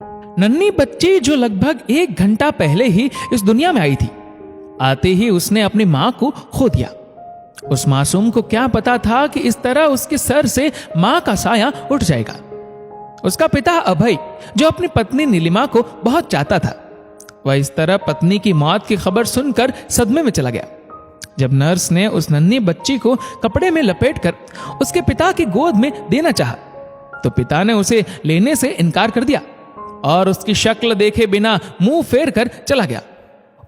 नन्ही बच्ची जो लगभग 1 घंटा पहले ही इस दुनिया में आई थी, आते ही उसने अपनी मां को खो दिया। उस मासूम को क्या पता था कि इस तरह उसके सर से मां का साया उठ जाएगा। उसका पिता अभय, जो अपनी पत्नी नीलिमा को बहुत चाहता था, वह इस तरह पत्नी की मौत की खबर सुनकर सदमे में चला गया। जब नर्स ने उस नन्ही बच्ची को कपड़े में लपेटकर उसके पिता की गोद में देना चाहा, तो पिता ने उसे लेने से इनकार कर दिया और उसकी शक्ल देखे बिना मुंह फेर कर चला गया।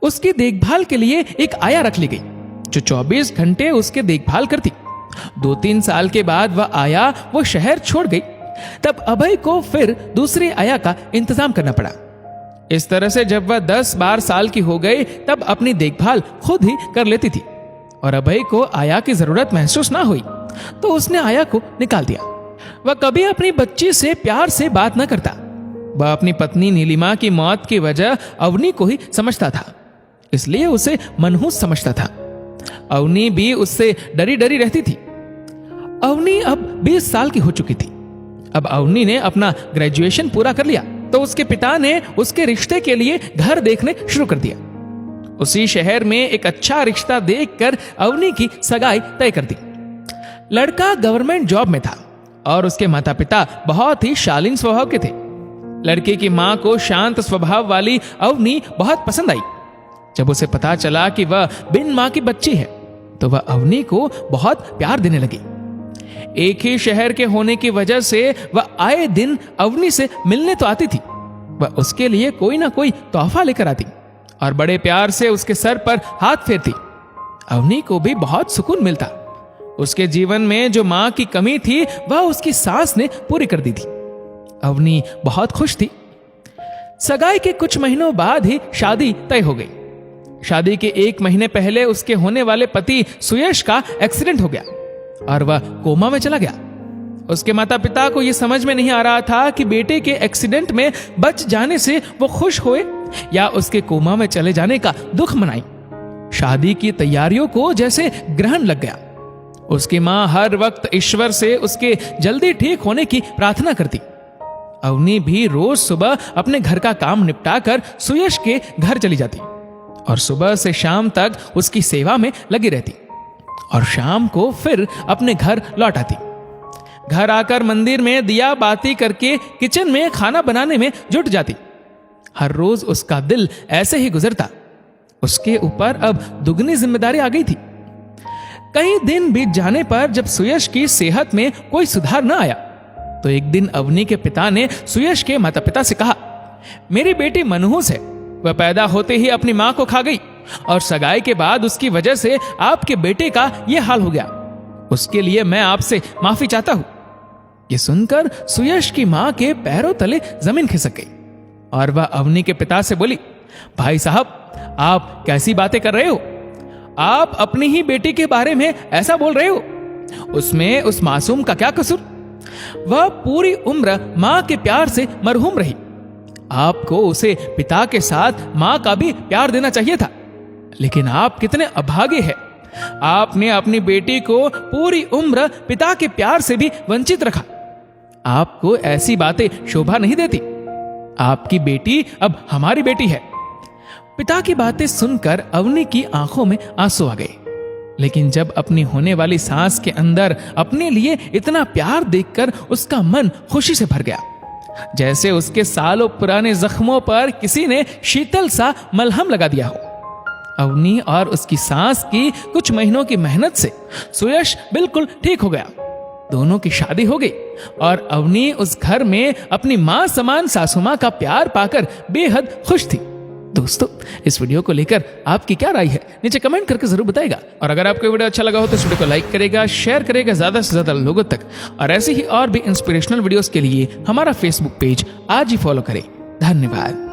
उसकी देखभाल के लिए एक आया रख ली गई, जो 24 घंटे उसके देखभाल करती। 2-3 साल के बाद वह आया वो शहर छोड़ गई। तब अभय को फिर दूसरी आया का इंतजाम करना पड़ा। इस तरह से जब वह 10-12 साल की हो गई, तब अपनी देखभाल खुद ही कर लेती थी और अभय को आया की जरूरत महसूस ना हुई तो उसने आया को निकाल दिया। वह कभी अपनी बच्ची से प्यार से बात न करता। वह अपनी पत्नी नीलिमा की मौत की वजह अवनी को ही समझता था, इसलिए उसे मनहूस समझता था। अवनी भी उससे डरी डरी रहती थी। अवनी अब 20 साल की हो चुकी थी। अब अवनी ने अपना ग्रेजुएशन पूरा कर लिया तो उसके पिता ने उसके रिश्ते के लिए घर देखने शुरू कर दिया। उसी शहर में एक अच्छा रिश्ता देखकर अवनी की सगाई तय कर दी। लड़का गवर्नमेंट जॉब में था और उसके माता पिता बहुत ही शालीन स्वभाव के थे। लड़के की मां को शांत स्वभाव वाली अवनी बहुत पसंद आई। जब उसे पता चला कि वह बिन मां की बच्ची है, तो वह अवनी को बहुत प्यार देने लगी। एक ही शहर के होने की वजह से वह आए दिन अवनी से मिलने तो आती थी। वह उसके लिए कोई ना कोई तोहफा लेकर आती और बड़े प्यार से उसके सर पर हाथ फेरती। अवनी को भी बहुत सुकून मिलता। उसके जीवन में जो मां की कमी थी, वह उसकी सास ने पूरी कर दी थी। अवनी बहुत खुश थी। सगाई के कुछ महीनों बाद ही शादी तय हो गई। शादी के 1 महीने पहले उसके होने वाले पति सुयश का एक्सीडेंट हो गया और वह कोमा में चला गया। उसके माता पिता को यह समझ में नहीं आ रहा था कि बेटे के एक्सीडेंट में बच जाने से वो खुश हुए या उसके कोमा में चले जाने का दुख मनाई। शादी की तैयारियों को जैसे ग्रहण लग गया। उसकी मां हर वक्त ईश्वर से उसके जल्दी ठीक होने की प्रार्थना करती। अवनी भी रोज सुबह अपने घर का काम निपटाकर सुयश के घर चली जाती और सुबह से शाम तक उसकी सेवा में लगी रहती और शाम को फिर अपने घर लौट आती। घर आकर मंदिर में दिया बाती करके किचन में खाना बनाने में जुट जाती। हर रोज उसका दिल ऐसे ही गुजरता। उसके ऊपर अब दुगनी जिम्मेदारी आ गई थी। कई दिन बीत जाने पर जब सुयश की सेहत में कोई सुधार न आया, तो एक दिन अवनी के पिता ने सुयश के माता पिता से कहा, मेरी बेटी मनहूस है। वह पैदा होते ही अपनी मां को खा गई और सगाई के बाद उसकी वजह से आपके बेटे का यह हाल हो गया। उसके लिए मैं आपसे माफी चाहता हूं। यह सुनकर सुयश की मां के पैरों तले जमीन खिसक गई और वह अवनी के पिता से बोली, भाई साहब, आप कैसी बातें कर रहे हो? आप अपनी ही बेटी के बारे में ऐसा बोल रहे हो? उसमें उस मासूम का क्या कसूर? वह पूरी उम्र मां के प्यार से मरहूम रही। आपको उसे पिता के साथ मां का भी प्यार देना चाहिए था, लेकिन आप कितने अभागे हैं। आपने अपनी बेटी को पूरी उम्र पिता के प्यार से भी वंचित रखा। आपको ऐसी बातें शोभा नहीं देती। आपकी बेटी अब हमारी बेटी है। पिता की बातें सुनकर अवनी की आंखों में आंसू आ गए, लेकिन जब अपनी होने वाली सास के अंदर अपने लिए इतना प्यार देखकर उसका मन खुशी से भर गया, जैसे उसके सालों पुराने जख्मों पर किसी ने शीतल सा मलहम लगा दिया हो। अवनी और उसकी सास की कुछ महीनों की मेहनत से सुयश बिल्कुल ठीक हो गया। दोनों की शादी हो गई और अवनी उस घर में अपनी मां समान सासू मां का प्यार पाकर बेहद खुश थी। दोस्तों, इस वीडियो को लेकर आपकी क्या राय है, नीचे कमेंट करके जरूर बताइएगा। और अगर आपको वीडियो अच्छा लगा हो तो इस वीडियो को लाइक करेगा, शेयर करेगा ज्यादा से ज्यादा लोगों तक। और ऐसे ही और भी इंस्पिरेशनल वीडियोस के लिए हमारा फेसबुक पेज आज ही फॉलो करें। धन्यवाद।